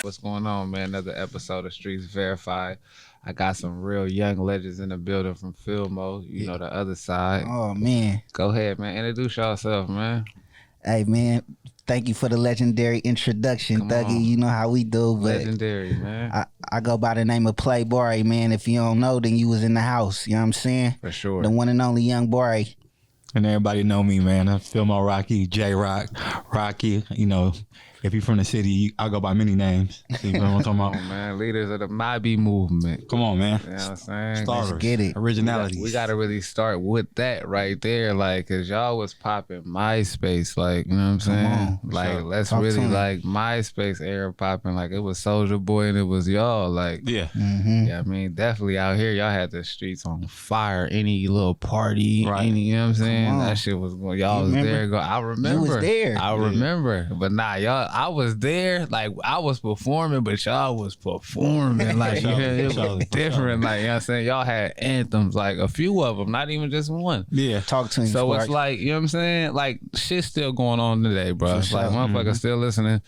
What's going on, man? Another episode of Streets Verified. I got some real young legends in the building from Filmore. You know, the other side. Oh, man. Go ahead, man. Introduce yourself, man. Hey, man. Thank you for the legendary introduction, Come Thuggy. on. You know how we do. But Legendary, man. I go by the name of Play Bari, man. If you don't know, then you was in the house. You know what I'm saying? For sure. The one and only Young Bari. And everybody know me, man. I'm Filmore Rocky, Jroc, Rocky. You know, if you're from the city, I go by many names. You know what I'm talking Come about? on, man. Leaders of the Mobby movement. Come on, man. You know what I'm saying? Starters. Let's get it. Originalities. We got to really start with that right there, like, cause y'all was popping Myspace, like, you know what I'm saying? on. Like, Sure. let's Talk to really him. like Myspace era popping, like it was Soulja Boy and it was y'all, like, Yeah. Mm-hmm. yeah, I mean, definitely out here, y'all had the streets on fire. Any little party, Right. any, you know what I'm saying? Come on. That shit was going. Y'all You was remember? there. I remember. You was there. I remember, but nah, y'all. I was there. Like I was performing, but y'all was performing. Like Sure. it Sure. was different. Like you know what I'm saying. Y'all had anthems, like a few of them, not even just one. Yeah. Talk to him. So Sparks. it's like, you know what I'm saying? Like shit's still going on today, bro. For It's like sure. motherfuckers still listening.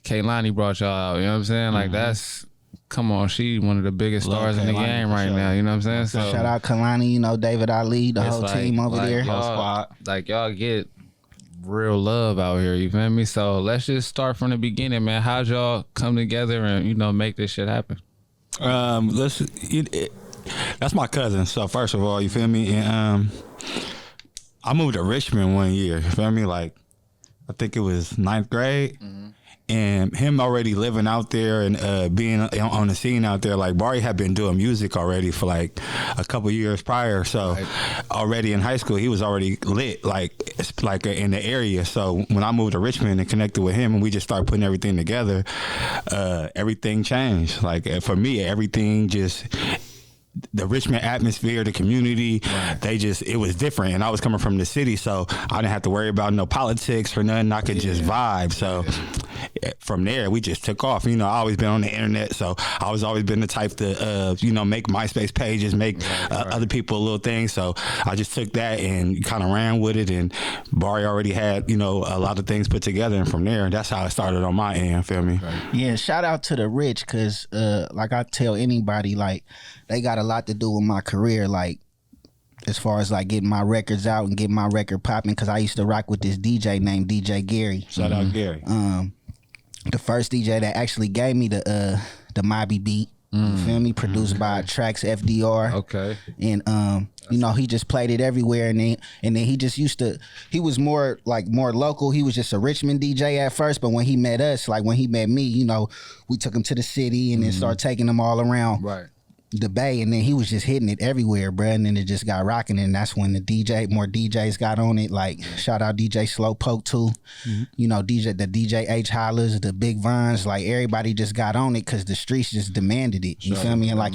Kaylani brought y'all out, you know what I'm saying? Like that's, come on, she one of the biggest Love stars in the Kaylani, game for right sure. now, you know what I'm saying? So Shout out Kalani, you know, David Ali, the it's whole like- team over like there. y'all- Squad. like y'all get real love out here, you feel me? So let's just start from the beginning, man. How'd y'all come together and, you know, make this shit happen? That's my cousin. So first of all, you feel me? And I moved to Richmond one year. You feel me? Like I think it was ninth grade. And him already living out there and being on the scene out there, like Bari had been doing music already for like a couple years prior. So already in high school, he was already lit, like in the area. So when I moved to Richmond and connected with him, and we just started putting everything together, everything changed. Like for me, everything just. The Richmond atmosphere, the community, it was different. And I was coming from the city, so I didn't have to worry about no politics or nothing. I could just vibe. So from there, we just took off. You know, I always been on the internet, so I was always been the type to, make MySpace pages, make other people little things. So I just took that and kind of ran with it. And Bari already had, a lot of things put together. And from there, that's how it started on my end, feel me? Yeah, shout out to the rich, because like I tell anybody, like they got a lot to do with my career, like as far as like getting my records out and getting my record popping, because I used to rock with this DJ named DJ Gary. Shout out Gary. The first DJ that actually gave me the Mobby beat. You feel me? Produced by Tracks FDR. Okay. And he just played it everywhere, and then he just he was more local. He was just a Richmond DJ at first, but when he met us, like when he met me, we took him to the city and then started taking him all around Right. the Bay, and then he was just hitting it everywhere, bruh. And then it just got rocking, and that's when more DJs got on it. Like shout out DJ Slowpoke too, the DJ H Hollers, the Big Vines, like everybody just got on it because the streets just demanded it. You feel me? And like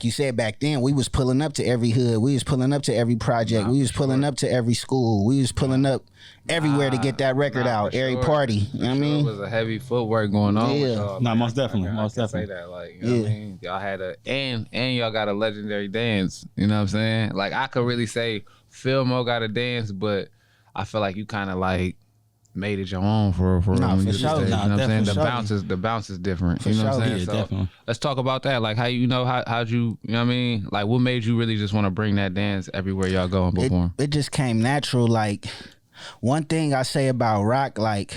you said, back then we was pulling up to every hood, we was pulling up to every project, we was pulling up to every school, we was pulling up everywhere to get that record out, every party. You know what I mean? It was a heavy footwork going on. Yeah. With y'all, No, man. most definitely, I most can say definitely. that, like, you know what I mean? Y'all had and y'all got a legendary dance. You know what I'm saying? Like I could really say Filmo got a dance, but I feel like you kind of like made it your own for Nah, when for you sure. did the stage, Nah, you know what I'm saying? definitely. The bounce is different. For You know what I'm sure. saying? Yeah, So definitely. let's talk about that. Like how'd you know what I mean? Like what made you really just want to bring that dance everywhere y'all go and perform? It just came natural. Like one thing I say about Rock, like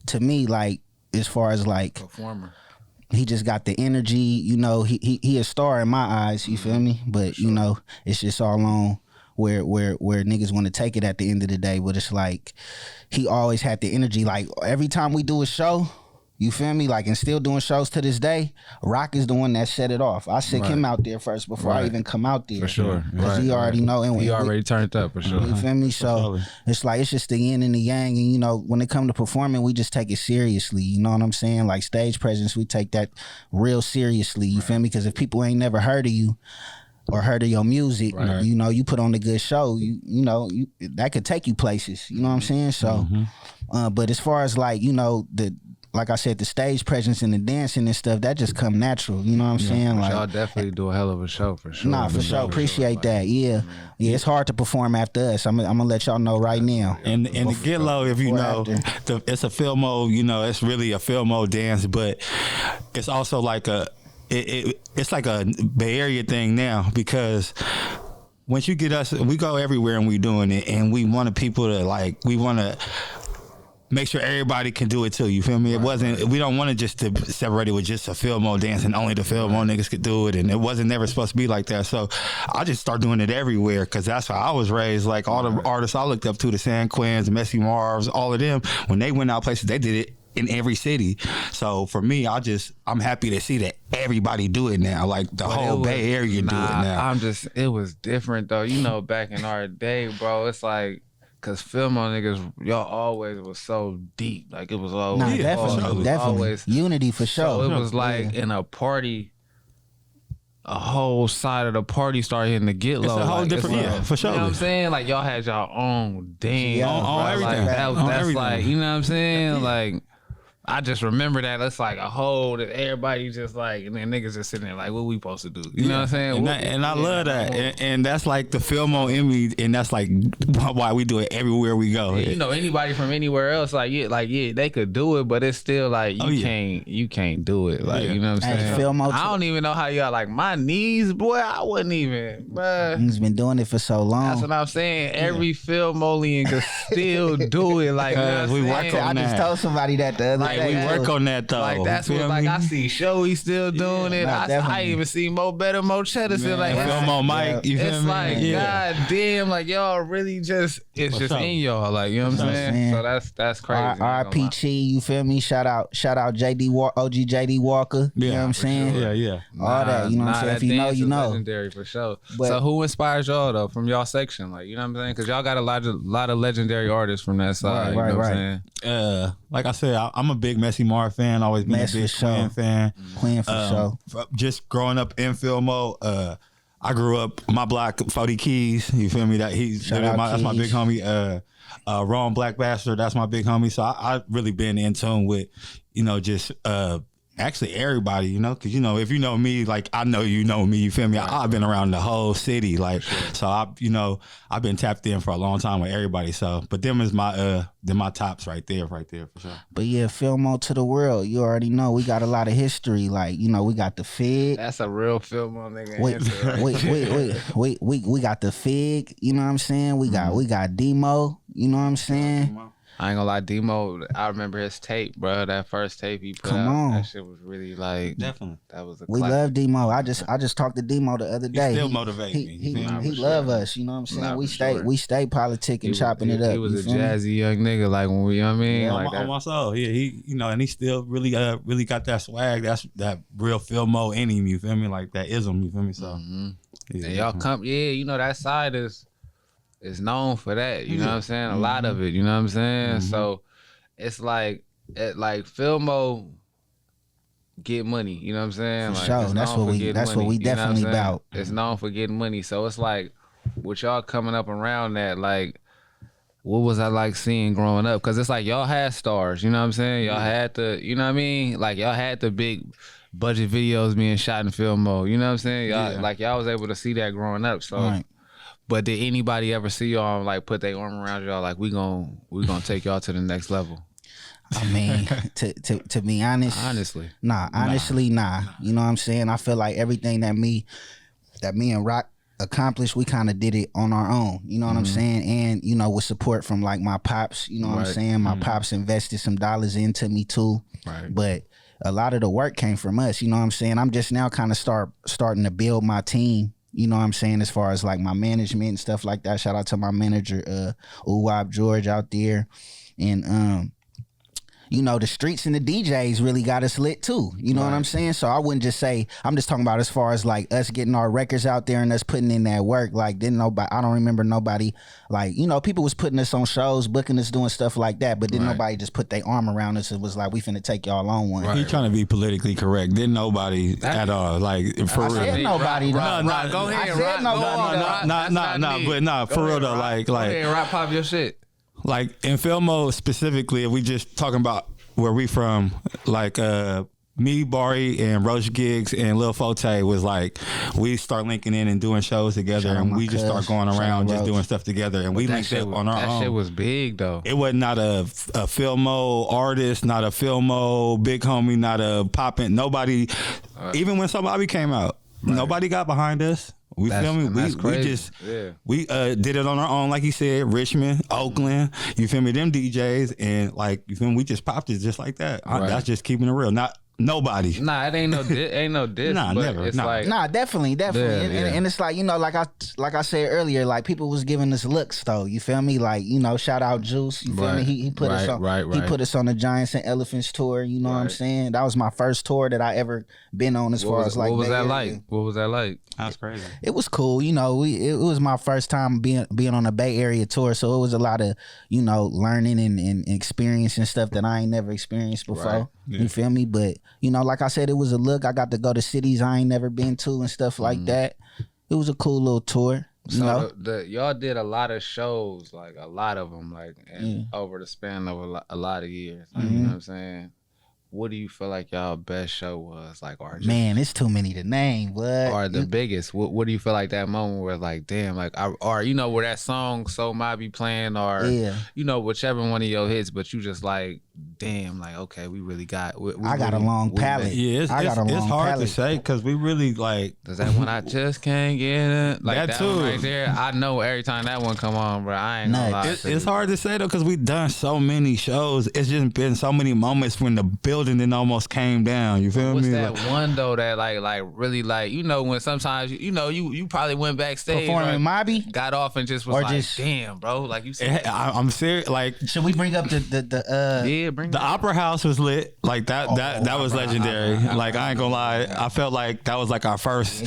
to me, like as far as like Performer. he just got the energy, he a star in my eyes, you feel me? But it's just all on where niggas want to take it at the end of the day. But it's like he always had the energy. Like every time we do a show, you feel me? Like, and still doing shows to this day, Rock is the one that set it off. I sick him out there first before I even come out there. For sure. Because he already know. And He already turned up for sure. you feel me? So it's like, it's just the yin and the yang. And, when it come to performing, we just take it seriously. You know what I'm saying? Like stage presence, we take that real seriously. You feel me? Because if people ain't never heard of you or heard of your music, you put on a good show, that could take you places. You know what I'm saying? So, but as far as like, like I said, the stage presence and the dancing and stuff, that just come natural. You know what I'm saying? Like, y'all definitely do a hell of a show for sure. Nah, for sure. Appreciate that. Yeah. Yeah, it's hard to perform after us. I'm gonna let y'all know right now. And the Get Low, if you know, it's a Filmore, you know, it's really a Filmore dance, but it's also like it's like a Bay Area thing now, because once you get us, we go everywhere and we doing it, and we wanted people to we want to make sure everybody can do it too. You feel me? It wasn't. We don't want to just to separate it with just a Filmore dance and only the Filmore niggas could do it, and it wasn't never supposed to be like that. So I just start doing it everywhere, because that's how I was raised. Like all the artists I looked up to, the San Quins, the Messy Marvs, all of them, when they went out places, they did it in every city. So for me, I'm happy to see that everybody do it now. Like the whole Bay Area do it now. It was different though. You know, back in our day, bro, it's like, cause Filmore niggas, y'all always was so deep. Like it was always, definitely. Always unity for sure. So it was like in a party, a whole side of the party started hitting the Get Low. It's a whole different, for sure. You know what I'm saying? Like y'all had y'all own dance, on everything. Like, that's like, you know what I'm saying? Like, I just remember that it's like a whole that everybody just like, and then niggas just sitting there like, what we supposed to do? You know what I'm saying? And I love that, and that's like the Filmore in me, and that's like why we do it everywhere we go. You know, anybody from anywhere else, they could do it, but it's still like you can't do it. Like you know what I'm saying? I don't even know how y'all, like my knees, boy. I wouldn't even. Bruh. He's been doing it for so long. That's what I'm saying. Every Filmorean could still do it. Like we work on that. I just told somebody that the other day. We work on that though. Like that's what I see Showy still doing it. I even see Mo Better, Mo Cheddar still like Filmore Mike. You feel it's me? like god damn, like y'all really just in y'all. Like you know what I'm saying? So that's crazy. R.I.P. You feel me? Shout out JD OG JD Walker. You know what I'm saying? Sure. Yeah. All that. You know what I'm saying? If you know, you know. Legendary for sure. But, so who inspires y'all though from y'all section? Like you know what I'm saying? Because y'all got a lot of legendary artists from that side. Right. You know what I'm saying? Like I said, I'm a big Messy Marv fan. Always been a big Quinn fan. Quinn for sure. Just growing up in Filmore, I grew up my block 40 Keys. You feel me? That's my big homie. Ron Black Bastard. That's my big homie. So I really been in tune with, you know, just actually everybody, you know, because you know, if you know me, like I know you know me, you feel me? I've been around the whole city, like so I've been tapped in for a long time with everybody. So but them is my tops right there for sure. But yeah, Filmore to the world, you already know we got a lot of history. Like, you know, we got the Fig. That's a real Filmore nigga. We got the Fig, you know what I'm saying? We got Demo, you know what I'm saying? I ain't gonna lie, Demo, I remember his tape, bro. That first tape he put out. That shit was really like, definitely. That was a We classic. love Demo. I just talked to Demo the other day. He still motivate me. He love us, you know what I'm saying? We stay politicking, chopping it up. He was a jazzy young nigga, like when we, you know what I mean? Yeah, like on my soul. Yeah, he, you know, and he still really got that swag. That's that real Filmore in him, you feel me? Like that ism, you feel me? So yeah, and y'all come, you know, that side is known for that, you know what I'm saying? A lot of it, you know what I'm saying? So it's like Filmore get money, you know what I'm saying? For like, sure. That's what we definitely about. It's known for getting money. So it's like with y'all coming up around that, like what was I like seeing growing up? Cause it's like y'all had stars, you know what I'm saying? Y'all had the, you know what I mean? Like y'all had the big budget videos being shot in Filmore, you know what I'm saying? Y'all was able to see that growing up. So Right. But did anybody ever see y'all like put their arm around y'all like we gonna take y'all to the next level? I mean, to be honest, nah. You know what I'm saying? I feel like everything that me and Rock accomplished, we kind of did it on our own. You know what I'm saying? And you know, with support from like my pops. You know what I'm saying? My pops invested some dollars into me too. Right. But a lot of the work came from us. You know what I'm saying? I'm just now kind of starting to build my team. You know what I'm saying? As far as like my management and stuff like that. Shout out to my manager, George out there. And you know, the streets and the DJs really got us lit too. You know what I'm saying? So I wouldn't just say, I'm just talking about as far as like us getting our records out there and us putting in that work. Like I don't remember nobody, like, you know, people was putting us on shows, booking us, doing stuff like that. But didn't nobody just put their arm around us and was like, we finna take y'all on one. He trying to be politically correct. Didn't nobody at all. Like for real. I said nobody. Go ahead, But for real though, like go ahead, Rock, pop your shit. Like in Filmore specifically, if we just talking about where we from, like me, Bari, and Roach Giggs and Lil Forte was like, we start linking in and doing shows together, and we just start going around just doing stuff together, and we linked up on our own. That shit was big though. It was not a Filmo artist, not a Filmo big homie, not a poppin'. Nobody, even when somebody came out, nobody got behind us. We feel me? We did it on our own, like you said, Richmond, Oakland, you feel me? Them DJs, and like, you feel me? We just popped it just like that. That's just keeping it real. Not nobody. Nah, it ain't no diss. Nah, but never. It's Nah. like, Nah, definitely. And it's like, you know, like I said earlier, like people was giving us looks though. You feel me? Like, you know, shout out Juice. You feel me? He put us on. He put us on the Giants and Elephants tour. You know what I'm saying? That was my first tour that I ever been on. As far as like, what was that like? What was that like? That's crazy. It was cool, you know. It was my first time being on a Bay Area tour, so it was a lot of, you know, learning and experiencing stuff that I ain't never experienced before. Right. Yeah. You feel me? But you know, like I said, it was a look. I got to go to cities I ain't never been to and stuff like that. It was a cool little tour. You know, y'all did a lot of shows, like a lot of them, like over the span of a lot of years. Like, you know what I'm saying? What do you feel like y'all best show was? Like, or just, man, it's too many to name. What? Or the biggest? What do you feel like that moment where like, damn, like, or you know, where that song So might be playing, or you know, whichever one of your hits, but you just like, damn, like, okay, we really got. I got a long palette. Yeah, it's hard to say because we really like. Does that one I just can't get it? Like that too. One right there. I know every time that one come on, bro. I ain't gonna lie. It's hard to say though because we done so many shows. It's just been so many moments when the building then almost came down. You feel What's me? What's that one though that like really like, you know, when sometimes you know you probably went backstage performing Mobby, got off and just was like, just, damn, bro, like you said. I'm serious. Like, should we bring up bring the Opera House was lit. Like that was legendary. Like I ain't gonna lie, I felt like that was like our first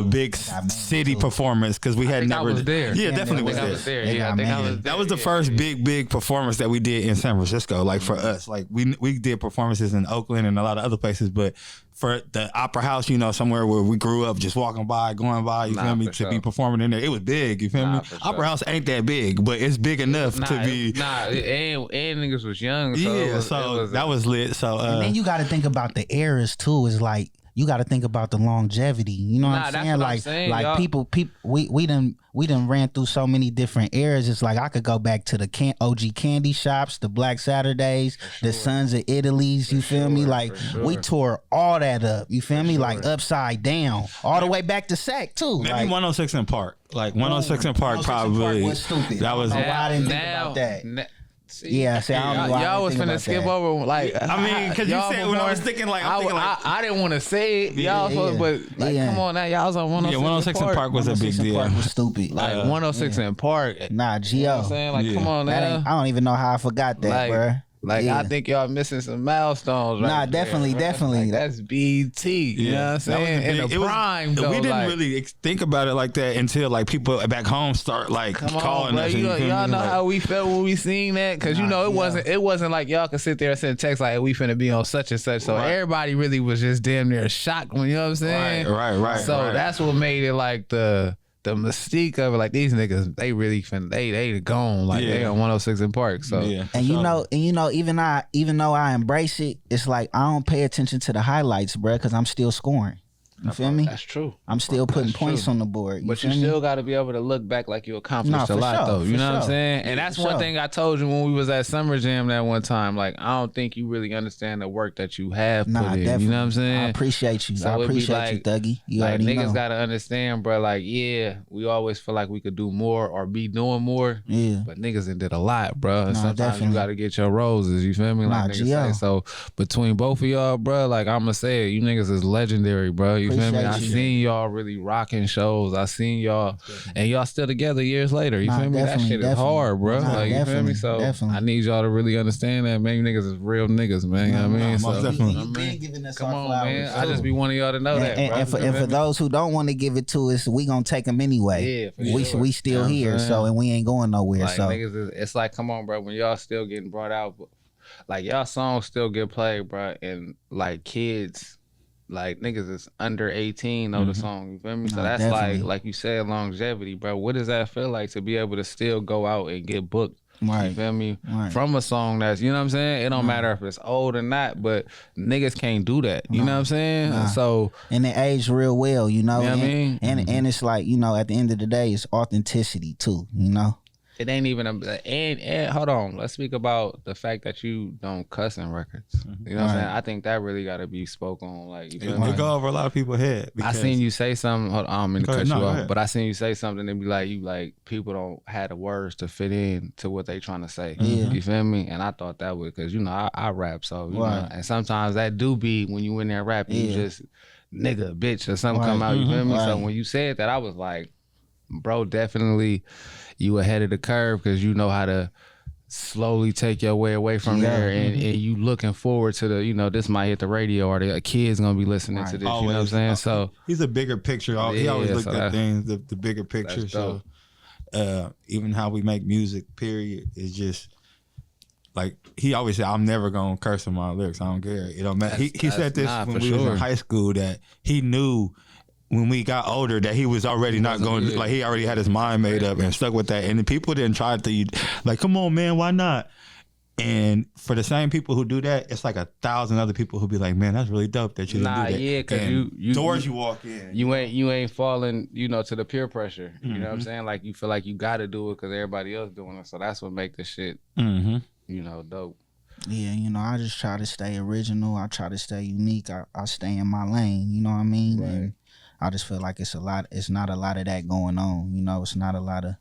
big city performance because we had never. I was there. Yeah, definitely was there. Yeah, I think I was there. That was the first big performance that we did in San Francisco. Like for us, like we did performances in Oakland and a lot of other places, but for the Opera House, you know, somewhere where we grew up, just walking by, going by, you feel me, to be performing in there, it was big. You feel me? Opera House ain't that big, but it's big enough to be. And niggas was young. So that was lit. So and then you got to think about the eras too. Is like, you got to think about the longevity. You know what I'm saying? Like people, we done ran through so many different eras. It's like I could go back to the OG candy shops, the Black Saturdays, the Sons of Italy's. You feel me? Like we tore all that up. You feel me? Like upside down, all the way back to Sac too. Maybe 106 in Park. Like 106 in Park probably. Was stupid. That was. Why I didn't think about that. See, I don't know why y'all was finna skip over, like, I mean, because you said when I was thinking, like, I didn't want to say it, y'all, but like, come on now, y'all was on 106. Yeah, 106 in Park was a big deal. Park was stupid. Like 106 in Park. Nah, Gio. You know what I'm saying? Like, come on now. I don't even know how I forgot that, like, bro. Like, I think y'all missing some milestones right definitely. Like, that's BT. You know what I'm saying? In the prime, though. We didn't really think about it like that until, like, people back home start, like, calling us. Y'all know how we felt when we seen that? Because, you know, it wasn't like y'all could sit there and send text like, we finna be on such and such. So everybody really was just damn near shocked when, you know what I'm saying? Right. So that's what made it like the mystique of it, like these niggas, they really they gone, like they on 106 in Park. So and you know, even though I embrace it, it's like I don't pay attention to the highlights, bro, because I'm still scoring. You feel me? That's true. I'm still putting points on the board. But you still got to be able to look back like you accomplished a lot, though. You know what I'm saying? And that's one thing I told you when we was at Summer Jam that one time. Like, I don't think you really understand the work that you have put in. Definitely. You know what I'm saying? I appreciate you. So I appreciate you, Thuggy. You like, already niggas know. got to understand, bro. Like, yeah, we always feel like we could do more or be doing more. Yeah. But niggas did a lot, bro. And sometimes definitely. you got to get your roses. You feel me? Like niggas say. So between both of y'all, bro, like, I'm going to say it, you niggas is legendary, bro. You feel me? I seen y'all really rocking shows. I seen y'all, and y'all still together years later. You feel me? That shit is hard, bro. Like, you feel me? So I need y'all to really understand that, man. You niggas is real niggas, man. You know what I mean? Most definitely. Come on, man. I just be wanting y'all to know that, bro. And for those who don't want to give it to us, we gonna take them anyway. Yeah, we still here, so, and we ain't going nowhere. Like, so niggas it's like, come on, bro. When y'all still getting brought out, like, y'all songs still get played, bro, and like kids. Like, niggas is under 18 know the song, you feel me? So that's definitely. like you said, longevity, bro. What does that feel like to be able to still go out and get booked Right. You feel me? Right. From a song that's, you know what I'm saying? It don't matter if it's old or not, but niggas can't do that. You know what I'm saying? So, and it aged real well, you know. You know what I mean? And it's like, you know, at the end of the day, it's authenticity too, you know. it ain't even and hold on, let's speak about the fact that you don't cuss in records. You know what I'm saying? I think that really gotta be spoke on. Like, you feel me? It go over a lot of people's head. I seen you say something. Hold on, I don't mean to cut you off, ahead. but I seen you say something and be like, you like people don't have the words to fit in to what they trying to say. Yeah. You feel me? And I thought that would, cause you know I rap, so you know, and sometimes that do be when you in there rapping, you just nigga, bitch, or something come out. You feel me? So when you said that, I was like, bro, definitely you ahead of the curve because you know how to slowly take your way away from there, and you looking forward to the, you know, this might hit the radio or the kids gonna be listening to this. Always. You know what I'm saying? So he's a bigger picture. He always looked at things, the bigger picture. So even how we make music, period, is just like he always said, I'm never gonna curse in my lyrics. I don't care. It don't matter. He said this when we was in high school, that he knew when we got older that he was already not going to, like, he already had his mind made up and stuck with that. And the people didn't try to, like, come on, man, why not? And for the same people who do that, it's like 1,000 other people who be like, man, that's really dope that you didn't do that. Yeah, because you doors you walk in. You ain't falling, you know, to the peer pressure. You know what I'm saying? Like, you feel like you got to do it because everybody else doing it. So that's what make this shit, you know, dope. Yeah, you know, I just try to stay original. I try to stay unique. I stay in my lane, you know what I mean? Right. And I just feel like it's not a lot of that going on, you know. It's not a lot of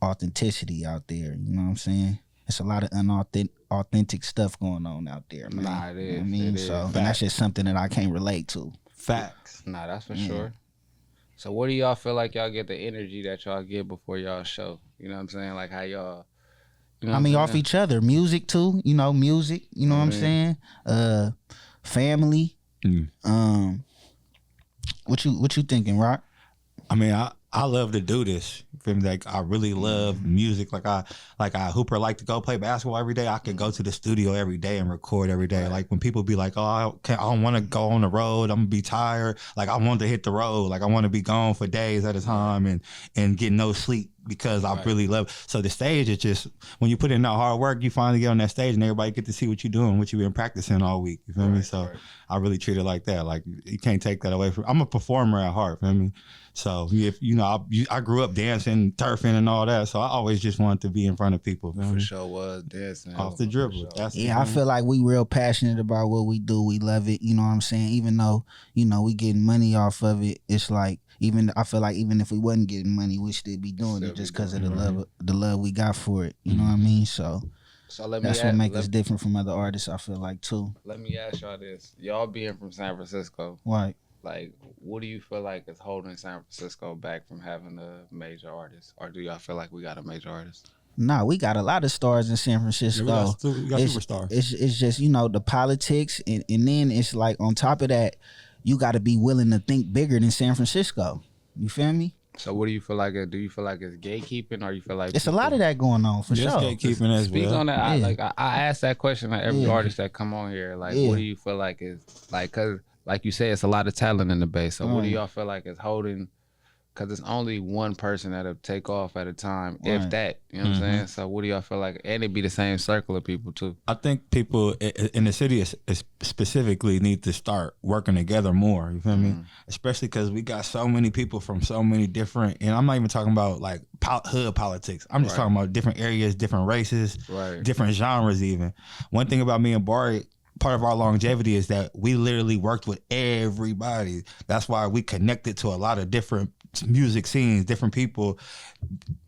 authenticity out there, you know what I'm saying? It's a lot of authentic stuff going on out there, man. Nah, it is. You know what I mean? It so is. and that's just something that I can't relate to. Facts. Nah, that's for sure. So what do y'all feel like y'all get the energy that y'all get before y'all show? You know what I'm saying? Like how y'all, you know I mean, off each other. Music too, you know, music, you know what I'm saying? Family. What you thinking, Rock? I mean, I love to do this. Feel me? Like, I really love music. Like I hooper like to go play basketball every day. I could go to the studio every day and record every day. Like when people be like, oh, I don't want to go on the road, I'm gonna be tired. Like I want to hit the road. Like I want to be gone for days at a time and get no sleep because I really love it. So the stage is just, when you put in that hard work, you finally get on that stage and everybody get to see what you're doing, what you've been practicing all week. You feel me? So I really treat it like that. Like you can't take that away from. I'm a performer at heart. Feel me? So if you know, I grew up dancing, turfing, and all that. So I always just wanted to be in front of people. For sure was dancing off the dribble. Sure. I feel like we real passionate about what we do. We love it. You know what I'm saying? Even though, you know, we getting money off of it, it's like, I feel like even if we wasn't getting money, we still be doing it just because of the love we got for it. You know what I mean? So that's what makes us different from other artists, I feel like, too. Let me ask y'all this. Y'all being from San Francisco. Right. Like, what do you feel like is holding San Francisco back from having a major artist? Or do y'all feel like we got a major artist? Nah, we got a lot of stars in San Francisco. Yeah, we got superstars. It's just, you know, the politics. And then it's like, on top of that, you got to be willing to think bigger than San Francisco. You feel me? So what do you feel like? Do you feel like it's gatekeeping, or you feel like it's a lot of that going on for sure? Gatekeeping as well. Speak on that. I ask that question to every artist that come on here. Like, what do you feel like is like? Cause like you say, it's a lot of talent in the base. So what do y'all feel like is holding? Because it's only one person that'll take off at a time, if that. You know what I'm saying? So what do y'all feel like? And it be the same circle of people too. I think people in the city specifically need to start working together more. You feel me? Especially because we got so many people from so many different, and I'm not even talking about like hood politics. I'm just talking about different areas, different races, different genres even. One thing about me and Bari, part of our longevity is that we literally worked with everybody. That's why we connected to a lot of different music scenes, different people.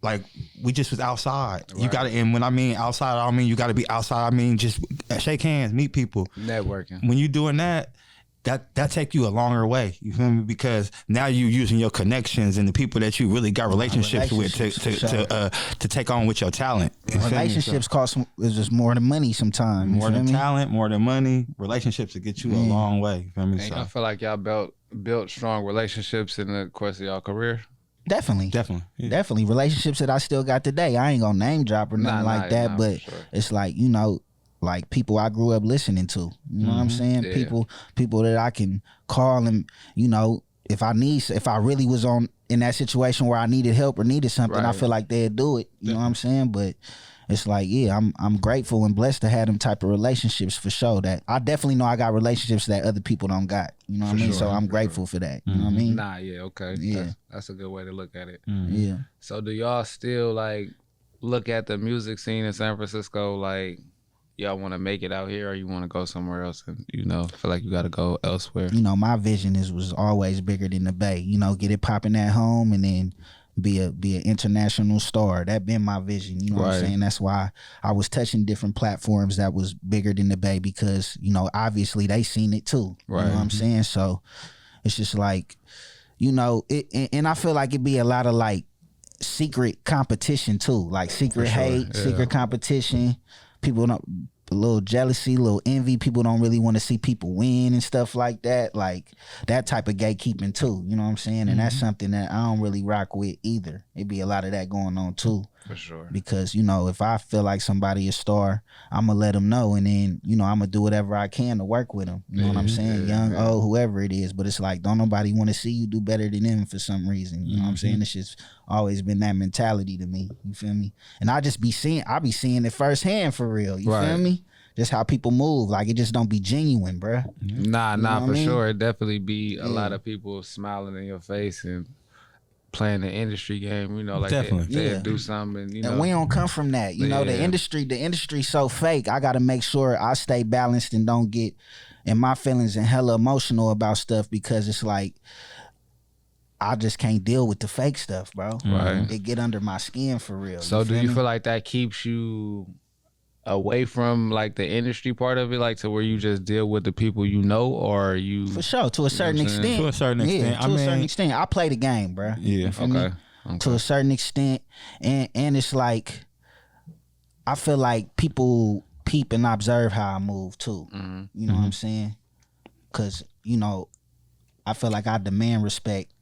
Like we just was outside. You gotta, and when I mean outside, I don't mean you gotta be outside. I mean just shake hands, meet people, networking. When you doing that take you a longer way. You feel me? Because now you using your connections and the people that you really got relationships with to take on with your talent. Relationships cost is just more than money sometimes. More than talent, more than money. Relationships will get you a long way. You feel me? And I feel like y'all built strong relationships in the course of y'all career. Definitely. Relationships that I still got today. I ain't gonna name drop or nothing like that, but it's like, you know, like people I grew up listening to. You know what I'm saying? Yeah. People that I can call and, you know, if I really was in that situation where I needed help or needed something, I feel like they'd do it. You know what I'm saying? But it's like, yeah, I'm grateful and blessed to have them type of relationships for sure. That I definitely know I got relationships that other people don't got. You know what I mean? So I'm grateful for that. You know what I mean? Nah, yeah, okay. Yeah. That's a good way to look at it. Yeah. So do y'all still like look at the music scene in San Francisco like y'all want to make it out here or you want to go somewhere else and, you know, feel like you got to go elsewhere? You know, my vision was always bigger than the Bay. You know, get it popping at home and then be an international star. That been my vision. You know what I'm saying? That's why I was touching different platforms that was bigger than the Bay because, you know, obviously they seen it too. Right. You know what I'm saying? So it's just like, you know, and I feel like it be a lot of like secret competition too, like secret hate, secret competition. People don't, a little jealousy, a little envy. People don't really want to see people win and stuff like that. Like that type of gatekeeping too. You know what I'm saying? And that's something that I don't really rock with either. It be a lot of that going on too. For sure. Because, you know, if I feel like somebody a star, I'm going to let them know. And then, you know, I'm going to do whatever I can to work with them. You know what I'm saying? Young, old, whoever it is. But it's like, don't nobody want to see you do better than them for some reason. You know what I'm saying? It's just always been that mentality to me. You feel me? And I be seeing it firsthand for real. You feel me? Just how people move. Like, it just don't be genuine, bruh. Nah, for sure. It definitely be a lot of people smiling in your face and playing the industry game, you know, like they do something, and, you know. And we don't come from that. You know, the industry so fake. I got to make sure I stay balanced and don't get in my feelings and hella emotional about stuff because it's like, I just can't deal with the fake stuff, bro. Right. It get under my skin for real. So do you feel like that keeps you away from like the industry part of it, like to where you just deal with the people you know, or you? For sure, to a certain extent. To a certain extent. Yeah, to a certain extent. I play the game, bro. Yeah. Okay. To a certain extent, and it's like I feel like people peep and observe how I move too. You know what I'm saying? Because, you know, I feel like I demand respect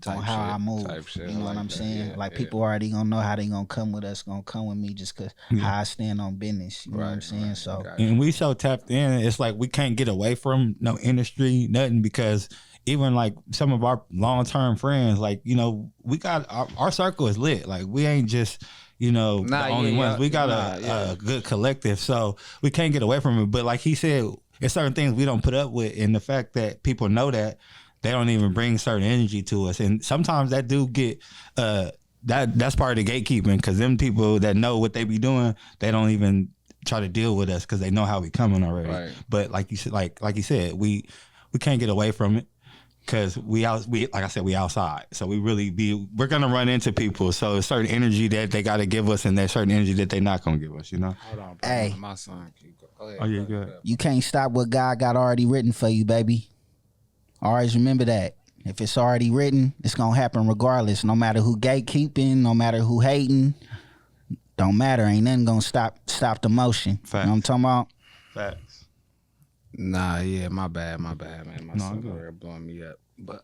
on how I move. You know what I'm saying? Yeah, like people already gonna know how they gonna come with us, gonna come with me just cause how I stand on business. You know what I'm saying? So and we so tapped in, it's like we can't get away from no industry, nothing, because even like some of our long-term friends, like, you know, we got our circle is lit. Like we ain't just, you know, the only ones. We got a good collective, so we can't get away from it. But like he said, there's certain things we don't put up with, and the fact that people know that, they don't even bring certain energy to us. And sometimes that do get that's part of the gatekeeping, because them people that know what they be doing, they don't even try to deal with us because they know how we coming already. Right. But like you said, like you said, we can't get away from it because we like I said, we outside. So we're gonna run into people. So a certain energy that they gotta give us, and there's certain energy that they're not gonna give us, you know? Hold on, bro. Hey. My son, go ahead. Oh yeah, good. you can't stop what God got already written for you, baby. Always remember that. If it's already written, it's gonna happen regardless. No matter who gatekeeping, no matter who hating, don't matter. Ain't nothing gonna stop the motion. Facts. You know what I'm talking about? Facts. Nah, yeah, my bad, man. My son over there blowing me up. But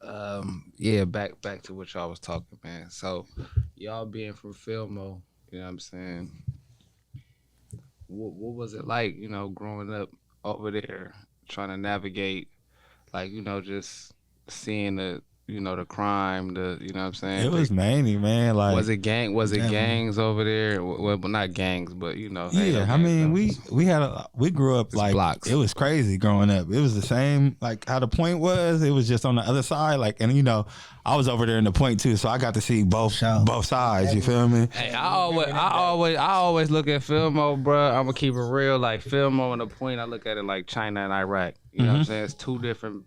yeah, back to what y'all was talking, man. So y'all being from Filmore, you know what I'm saying? What was it like, you know, growing up over there, trying to navigate, like, you know, just seeing the, you know, the crime, you know what I'm saying? It was mainly, man, like, was it gangs over there? Well, not gangs, but, you know. Yeah, I mean, we grew up like blocks. It was crazy growing up. It was the same, like how the point was. It was just on the other side, like, and you know, I was over there in the point too, so I got to see both sides. You feel me? Hey, I always look at Filmore, bro. I'm gonna keep it real. Like Filmore and the point, I look at it like China and Iraq. You know what I'm saying? It's two different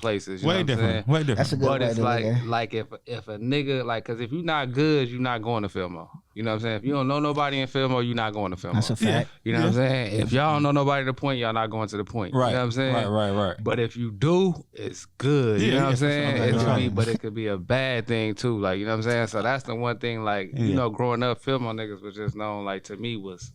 places. You know what I'm saying? Way different. That's a good But way it's to look at it. like if a nigga, like, cause if you're not good, you're not going to Filmore. You know what I'm saying? If you don't know nobody in Filmore, you're not going to Filmore. That's a fact. You know what I'm saying? If y'all don't know nobody at the point, y'all not going to the point. Right. You know what I'm saying? Right. But if you do, it's good. You know what I'm saying? But it could be a bad thing too. Like, you know what I'm saying? So that's the one thing, like, you know, growing up, Filmore niggas was just known, like, to me was,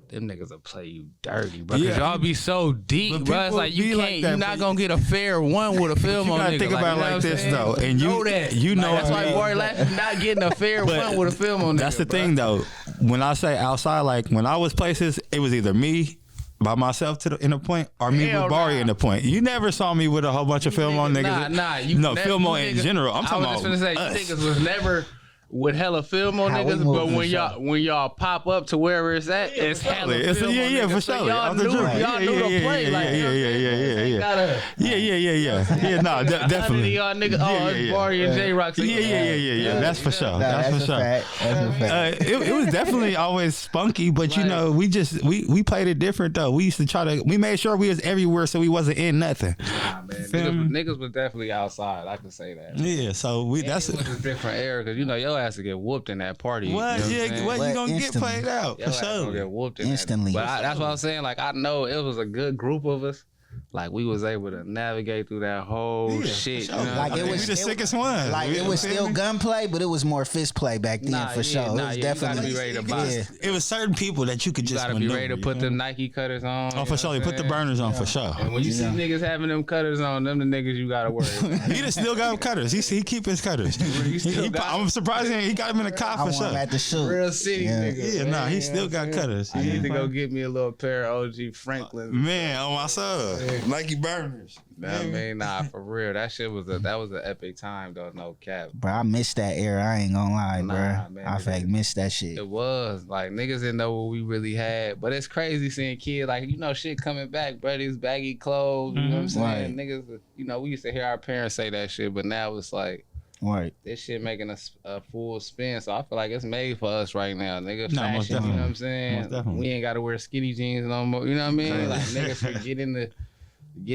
them niggas will play you dirty, bro. Cause y'all be so deep, bro. It's like you can't, you're not gonna get a fair one with a film on nigga. You gotta think about it like this though, and you know that. You know that's why Bari laughing, not getting a fair one with a film on nigga. That's the thing though. When I say outside, like when I was places, it was either me by myself in the point, or me with Bari in the point. You never saw me with a whole bunch of film on niggas. Nah. Filmore in general. I'm talking about I was just gonna say, you niggas was never with hella Filmore How we niggas, move but for when y'all pop up to wherever it's at, it's hella Filmore yeah, niggas. for So sure. y'all knew the play. Yeah. No, definitely. Y'all niggas, Bari and Jroc. Yeah. That's for sure. That's for sure. That's a fact. It was definitely always spunky, but you know, we played it different though. We used to we made sure we was everywhere so we wasn't in nothing. Nah, man. Niggas was definitely outside. I can say that. Yeah, so that's it was a different era because you know your ass to get whooped in that party. What? You know Yeah, what you gonna get played out? Your ass gonna get whooped in Instantly. That. But that's what I'm saying. Like I know it was a good group of us. Like we was able to navigate through that whole shit. Sure. You know? Like it was the sickest one. Like it was still gunplay, but it was more fist play back then for sure. It was definitely. You gotta be ready to buy. It was certain people that you could just gotta be ready to put them Nike cutters on. Oh, for sure. You put the burners on for sure. And when you see niggas having them cutters on, them the niggas you gotta worry about. He just still got cutters. He keep his cutters. I'm surprised he got him in the car for sure. At the shoot. Real city niggas. Yeah, nah, he still got cutters. I need to go get me a little pair of OG Franklin. Man, on my son. Nike burners. I mean, nah, for real. That shit was an epic time though, no cap. Bro, I missed that era. I ain't gonna lie, bro. Man, I missed that shit. It was like niggas didn't know what we really had, but it's crazy seeing kids like shit coming back, bro. These baggy clothes, you know what I'm saying? Right. Niggas, we used to hear our parents say that shit, but now it's like. Right. This shit making a full spin, so I feel like it's made for us right now, nigga. Fashion, you know what I'm saying? We ain't gotta wear skinny jeans no more, you know what I mean? Like niggas should get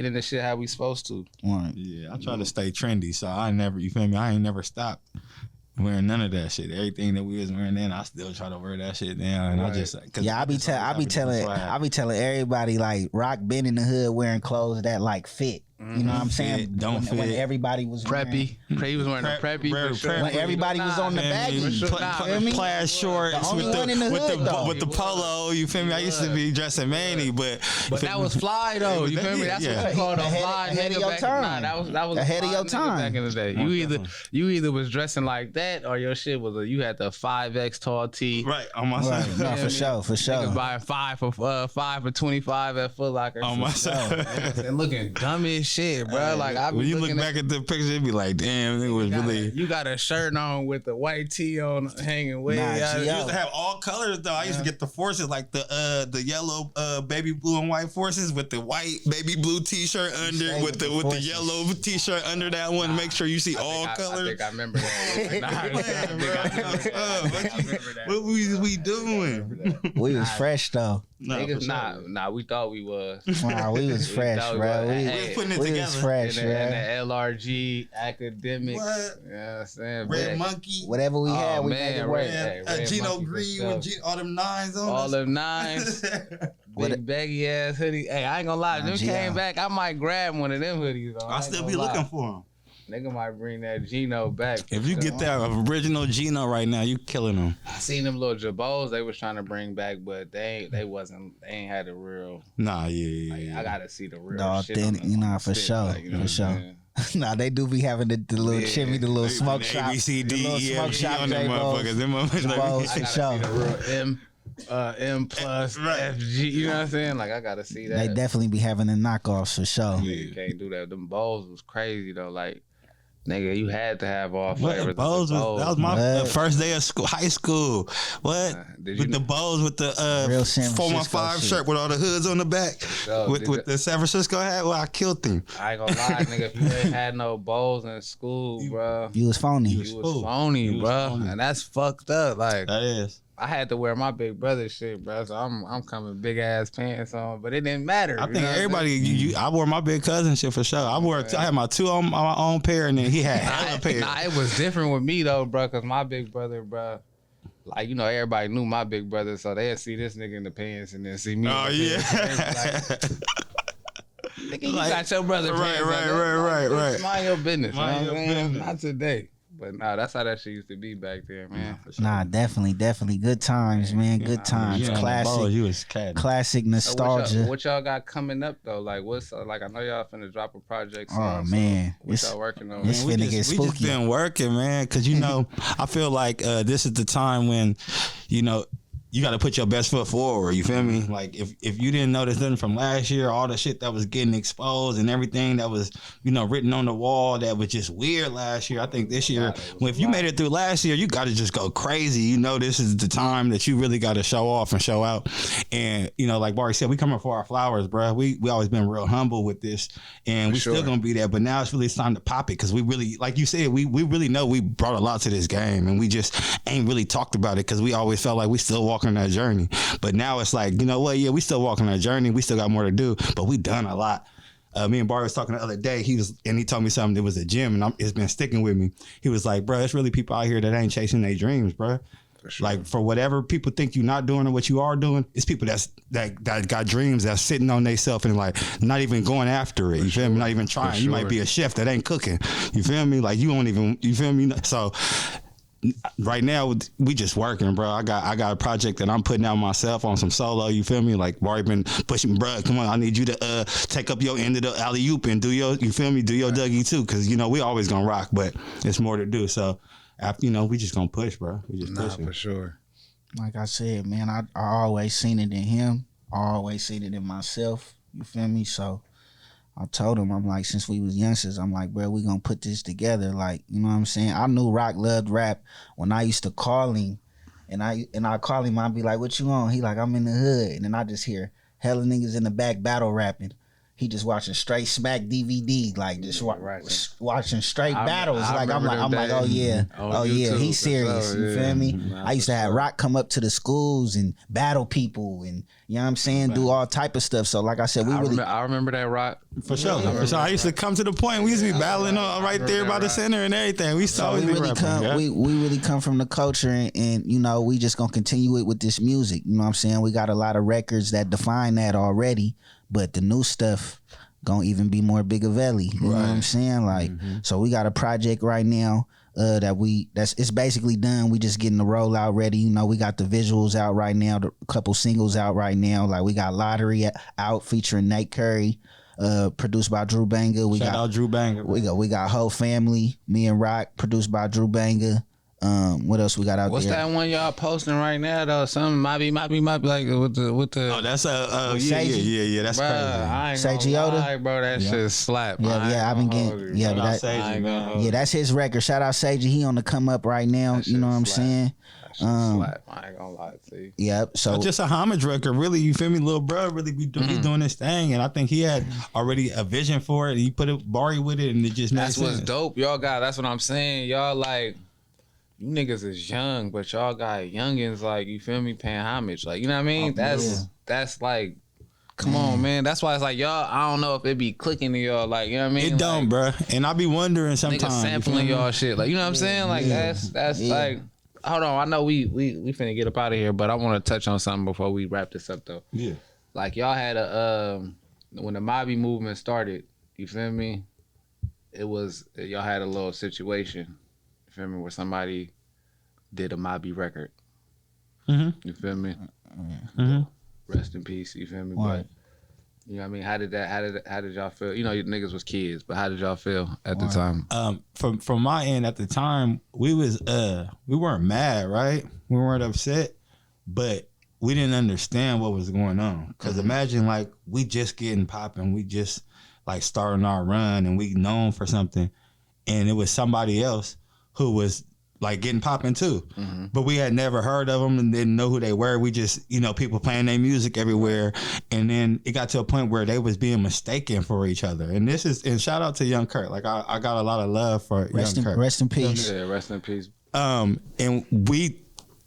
in the shit how we supposed to. Right. Yeah, I try to stay trendy, so I ain't never stopped wearing none of that shit. Everything that we was wearing then, I still try to wear that shit now, and I just I be telling everybody like Rock been in the hood wearing clothes that like fit. You know what I'm saying? When everybody was preppy. He was wearing a preppy. When everybody was on the baggy. Plaid shorts with the polo. You feel me? I used to be dressing manny, but that was fly though. You feel me? That's what you called a fly ahead of your time. That was ahead of your time back in the day. You either was dressing like that or your shit was you had the 5X tall tee. Right on my side. No, for sure. Niggas buying 5 for 25 at Foot Locker. On my side. And looking dumb as shit, bro. Like when you look back at the picture, it be like, damn, it was really. You got a shirt on with the white tee on, hanging way out. You used to have all colors though. I used to get the forces like the yellow baby blue and white forces with the white baby blue t-shirt under with the yellow t-shirt under that one. Make sure you see all colors. I think I remember that. What we doing? We was fresh though. Nah, we thought we was. Nah, we was fresh, bro. We was putting it together. Fresh, and the LRG academics. What? You know what I'm saying? Red Monkey. Whatever we had, we made it work. Gino Green with all them nines on. All them nines. Big baggy ass hoodie. Hey, I ain't gonna lie. Them came back. I might grab one of them hoodies. I'll still be looking for them. Nigga might bring that Gino back. If you get that original Gino right now, you killing them. I seen them little Jabos they was trying to bring back, but they ain't had the real. Nah, yeah. I gotta see the real. No, shit for sure. Nah, they do be having the little chimney, the little smoke shop, ABCD, the little smoke shop on them motherfuckers. Them motherfuckers. For sure. The real M plus FG. You know what I'm saying? Like I gotta see that. They definitely be having the knockoffs for sure. You can't do that. Them bowls was crazy though. Like. Nigga, you had to have all flavors. That was my first day of school, high school. What? With the bows, with the 415 shirt with all the hoods on the back, with the San Francisco hat. Well, I killed them. I ain't gonna lie, nigga. If you ain't had no bows in school, bro, you was phony. You was phony, bro, and that's fucked up. Like that is. I had to wear my big brother shit, bro. So I'm coming big ass pants on, but it didn't matter. I think everybody. I wore my big cousin shit for sure. I had my two on my own pair, and then he had hella pair. Nah, it was different with me though, bro, because my big brother, bro. Like, everybody knew my big brother, so they'd see this nigga in the pants and then see me. Oh, yeah. Nigga, you got your brother pants. Right. Mind your business. Not today. But nah, that's how that shit used to be back there, man. For sure. Nah, definitely. Good times, man. Good times. Classic nostalgia. So what y'all got coming up though? Like what's like? I know y'all finna drop a project soon. Oh man, what y'all working on? It's finna get spooky. We just been working, man. Cause I feel like this is the time when, you got to put your best foot forward. You feel me? Like if you didn't notice nothing from last year, all the shit that was getting exposed and everything that was, written on the wall that was just weird last year. I think this year, if you made it through last year, you got to just go crazy. This is the time that you really got to show off and show out. And, like Bari said, we coming for our flowers, bro. We always been real humble with this, and we still going to be there. But now it's really time to pop it, because we really, like you said, we really know we brought a lot to this game, and we just ain't really talked about it because we always felt like we still walking that journey. But now it's like, you know what? Yeah, we still walking that journey. We still got more to do, but we done a lot. Me and Bari was talking the other day. He told me something. It was a gym, and it's been sticking with me. He was like, bro, it's really people out here that ain't chasing their dreams, bro. For sure. Like, for whatever people think you're not doing or what you are doing, it's people that got dreams, that's sitting on themselves and like not even going after it. You feel me? Not even trying. You might be a chef that ain't cooking. You feel me? Like, you won't even. You feel me? So right now we just working, bro. I got a project that I'm putting out myself on some solo. You feel me? Like, Bari been pushing, bro. Come on, I need you to take up your end of the alley oop and do your. You feel me? Do your Dougie too, because we always gonna rock, but it's more to do. So after we just gonna push, bro. We just pushing for sure. Like I said, man, I always seen it in him. I always seen it in myself. You feel me? So I told him, I'm like, since we was youngsters, I'm like, bro, we gonna put this together. Like, you know what I'm saying? I knew Rock loved rap when I used to call him, and I call him, I'd be like, what you on? He like, I'm in the hood. And then I just hear hella niggas in the back battle rapping. He just watching straight smack DVD, like just watching straight battles. I'm like, oh yeah, YouTube, he's serious. You feel me? I used to have Rock come up to the schools and battle people, and you know what I'm saying, do all type of stuff. So like I said, I remember that, Rock. For sure. I used to come to the point. We used to be battling right there by the center and everything. We really come from the culture, and we just gonna continue it with this music. You know what I'm saying? We got a lot of records that define that already. But the new stuff gonna even be more biggavelli. You know what I'm saying? Like, so we got a project right now it's basically done. We just getting the rollout ready. We got the visuals out right now, a couple singles out right now. Like, we got Lottery out featuring Nate Curry, produced by Drew Banger. Shout out Drew Banger. We got Whole Family, me and Rock, produced by Drew Banger. What else we got out What's there? What's that one y'all posting right now though? Something might be like with the. Oh, that's yeah. That's bruh, crazy. I ain't Seiji gonna Oda? lie, bro. That shit slap. I've been getting that's his record. Shout out Seiji. He on the come up right now. You know what I'm saying? Slap. I ain't gonna lie to you. Yep. So just a homage record, really. You feel me, little bro? Really be doing this thing, and I think he had already a vision for it. He put a Bari with it, and it just that's what's dope. Y'all got. That's what I'm saying. Y'all like. You niggas is young, but y'all got youngins, like, you feel me, paying homage. Like, you know what I mean? That's like, come on, man. That's why it's like, y'all, I don't know if it be clicking to y'all, like, you know what I mean? It don't, bro. And I be wondering sometimes. Niggas sampling y'all shit. Like, you know what I'm saying? Like, that's like, hold on. I know we finna get up out of here, but I want to touch on something before we wrap this up, though. Yeah. Like, y'all had when the Mobby movement started, you feel me? Y'all had a little situation. Feel me? Where somebody did a Mobby record. You feel me? Rest in peace. You feel me? But you know what I mean? How did y'all feel? You niggas was kids, but how did y'all feel at the time? From my end at the time, we weren't mad, right? We weren't upset, but we didn't understand what was going on. Cause imagine like we just getting popping, we just like starting our run, and we known for something, and it was somebody else who was like getting popping too. But we had never heard of them and didn't know who they were. We just, people playing their music everywhere. And then it got to a point where they was being mistaken for each other. And shout out to Young Kurt. Like I got a lot of love for Young Kurt. Rest in peace. Yeah, rest in peace. And we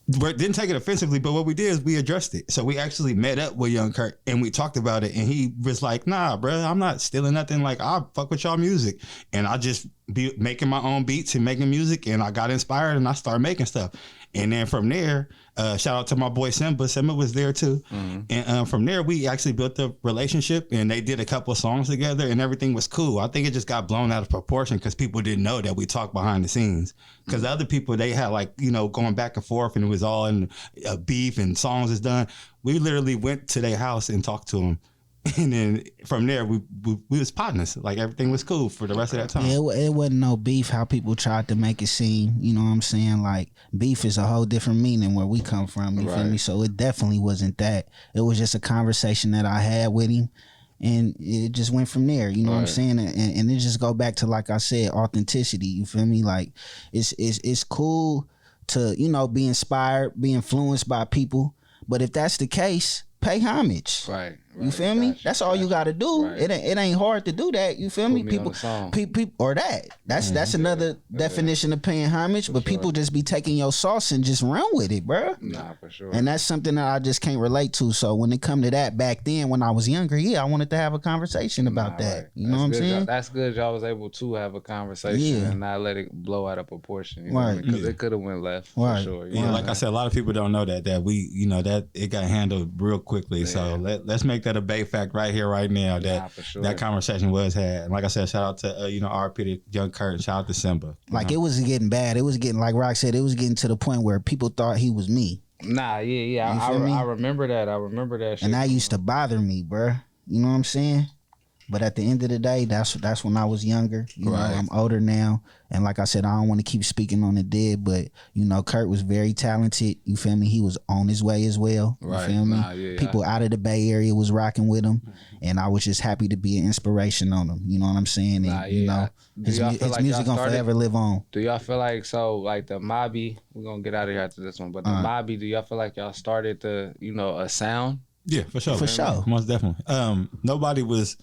didn't take it offensively, but what we did is we addressed it. So we actually met up with Young Kurt and we talked about it, and he was like, nah, bro, I'm not stealing nothing. Like, I fuck with y'all music, and I just be making my own beats and making music, and I got inspired and I started making stuff. And then from there, shout out to my boy Simba. Simba was there too. And from there, we actually built a relationship, and they did a couple of songs together, and everything was cool. I think it just got blown out of proportion because people didn't know that we talked behind the scenes. Because the other people, they had like, going back and forth, and it was all in beef and songs is done. We literally went to their house and talked to them And then from there, we was partners. Like everything was cool for the rest of that time. Yeah, it wasn't no beef how people tried to make it seem. You know what I'm saying? Like beef is a whole different meaning where we come from. You feel me? So it definitely wasn't that. It was just a conversation that I had with him, and it just went from there. You know what I'm saying? And it just go back to, like I said, authenticity. You feel me? Like it's cool to, you know, be inspired, be influenced by people, but if that's the case, pay homage. Right. You feel me? That's all you got to do. Right. It ain't hard to do that. You feel me? People, or that. That's another definition of paying homage. But people just be taking your sauce and just run with it, bro. Nah, for sure. And that's something that I just can't relate to. So when it come to that back then, when I was younger, I wanted to have a conversation about that. Right. You know what I'm saying? That's good. Y'all was able to have a conversation and not let it blow out of proportion. You know what I mean? Because it could have went left for sure. Yeah, like I said, a lot of people don't know that we, you know, that it got handled real quickly. So let's make that a Bay fact right here, right now. That conversation was had. And like I said, shout out to you know, RP to Young Kurt, shout out to Simba. Like it was getting bad. It was getting, like Rock said, it was getting to the point where people thought he was me. Nah, I remember that. I remember that shit. And that used to bother me, bruh. You know what I'm saying? But at the end of the day, that's when I was younger. You know, I'm older now. And like I said, I don't want to keep speaking on the dead, but, you know, Kurt was very talented. You feel me? He was on his way as well. You feel me? People out of the Bay Area was rocking with him. And I was just happy to be an inspiration on him. You know what I'm saying? And, you know, his music gonna forever live on. Do y'all feel like, like the Mobby, we're going to get out of here after this one, but the Mobby, do y'all feel like y'all started the, you know, a sound? Yeah, for sure. For sure. Most definitely. Nobody was...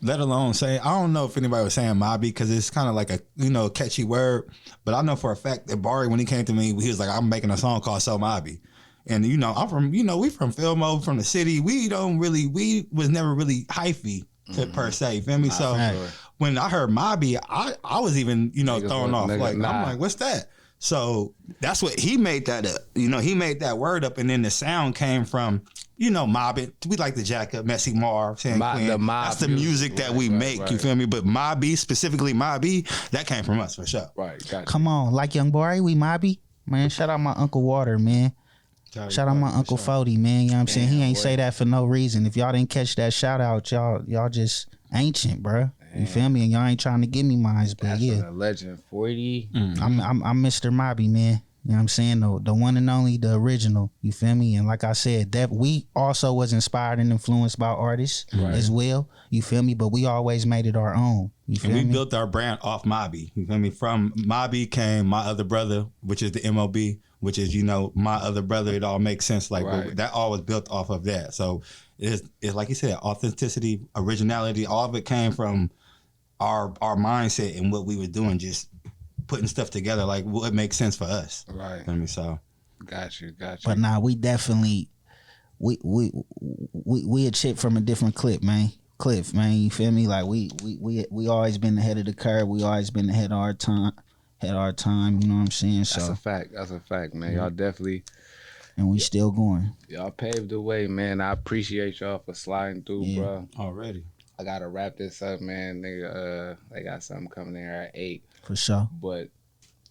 Let alone say, I don't know if anybody was saying Mobby because it's kind of like a, you know, catchy word. But I know for a fact that Bari, when he came to me, he was like, I'm making a song called So Mobby. And, you know, I'm from, you know, we from Filmore, from the city. We was never really hyphy per se. You feel me? So when I heard Mobby, I was even, you know, thrown off. Like, I'm like, what's that? So that's what he made that up. You know, he made that word up, and then the sound came from, you know, Mob It. We like the Jack Up, Messy Marv, San Quinn. That's the music that we make. You feel me? But Mobby, specifically Mobby, that came from us for sure. Right. Gotcha. Come on, like Young Bari, we Mobby. Man, shout out my Uncle Water, man. Shout out my Uncle Fody, man. You know what I'm saying? He ain't say that for no reason. If y'all didn't catch that shout out, y'all just ancient, bro. You feel me? And y'all ain't trying to give me mine, but that's a legend. 40. I'm Mr. Mobby, man. You know what I'm saying? The one and only, the original. You feel me? And like I said, that we also was inspired and influenced by artists as well. You feel me? But we always made it our own. You feel me? We built our brand off Mobby. You feel me? From Mobby came My Other Brother, which is the MOB, which is, you know, My Other Brother. It all makes sense. Like that all was built off of that. So it's like you said, authenticity, originality, all of it came from our mindset and what we were doing, just putting stuff together, like what makes sense for us. Right. I mean, so. Got you. But nah, we definitely, we a chip from a different cliff, man. You feel me? Like we always been ahead of the curve. We always been ahead of our time. You know what I'm saying? So That's a fact, man. Y'all definitely. And we still going. Y'all paved the way, man. I appreciate y'all for sliding through, bro. Already. I gotta wrap this up, man. They got something coming in here at 8. For sure. But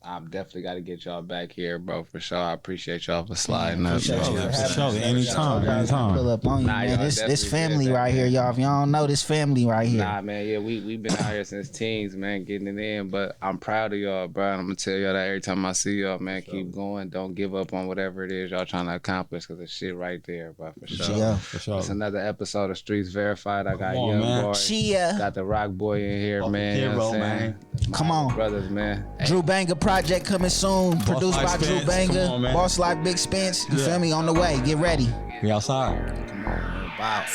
I'm definitely got to get y'all back here, bro. For sure. I appreciate y'all for sliding up. For sure. Anytime. Pull up on you, man. This family right here, y'all. If y'all don't know, this family right here. Nah, man. Yeah, we been out here since teens, man, getting it in. But I'm proud of y'all, bro. And I'm gonna tell y'all that every time I see y'all, man. Keep going. Don't give up on whatever it is y'all trying to accomplish, because it's shit right there, bro. For sure. Yeah. For sure. It's another episode of Streets Verified. I got Young Bari. Got the Rock Boy in here, man. You know what I'm saying? Come on, brothers, man. Drew Banger project coming soon. Produced by Drew Banger. Boss Life Big Spence. You feel me? On the way. Get ready. We outside. Come on, wow.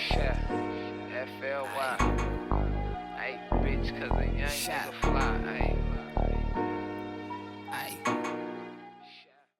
Yeah, FLY. Hey, bitch, cause a young nigga fly. Hey.